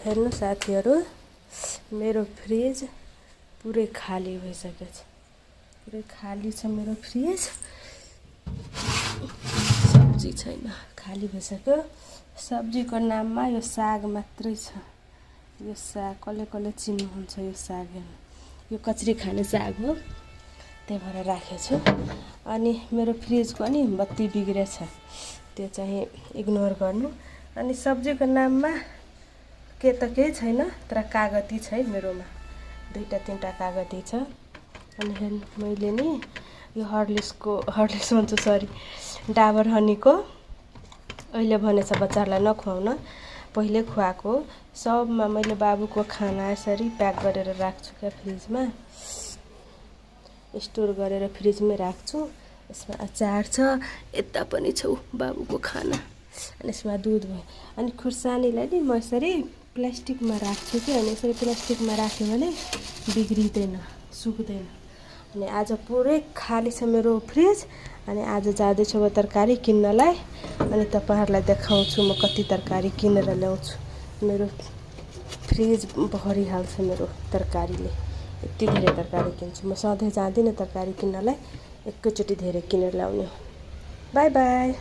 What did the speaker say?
हेर्नु साथीहरू, मेरो फ्रिज पुरै खाली भइसकेको छ। पुरै खाली छ मेरो फ्रिज। सब्जी छैन, खाली भइसक्यो। सब्जीको नाममा यो साग मात्रै छ। यो साग कसले चिन्नुहुन्छ? यो साग हेर्नु, यो कचरी खाने साग हो, त्यही भएर राखेको छु। अनि मेरो फ्रिजको नि बत्ती बिग्रेछ, त्यो चाहिँ इग्नोर गर्नु। अनि सब्जीको नाममा के त केही छैन, तर कागती छ है मेरोमा, 2-3टा कागती छ। अनि हेर्नु, मैले नि यो हर्लिक्स भन्छु, सरी, डाबर हनीको अहिले भनेछ बच्चाहरूलाई नखुवाउन, पहिले खुवाएको। सबमा मैले बाबुको खाना यसरी प्याक गरेर राख्छु क्या, फ्रिजमा स्टोर गरेर फ्रिजमै राख्छु। यसमा अचार छ, यता पनि छ बाबुको खाना, अनि यसमा दुध भयो। अनि खुर्सानीलाई नि म यसरी प्लास्टिकमा राख्छु कि, अनि यसरी प्लास्टिकमा राख्यो भने बिग्रिँदैन, सुक्दैन। अनि आज पुरै खाली छ मेरो फ्रिज। अनि आज जाँदैछु म तरकारी किन्नलाई, अनि तपाईँहरूलाई देखाउँछु म कति तरकारी किनेर ल्याउँछु। मेरो फ्रिज भरिहाल्छ मेरो तरकारीले, यति धेरै तरकारी किन्छु म। सधैँ जाँदिनँ तरकारी किन्नलाई, एकैचोटि धेरै किनेर ल्याउने हो। By by.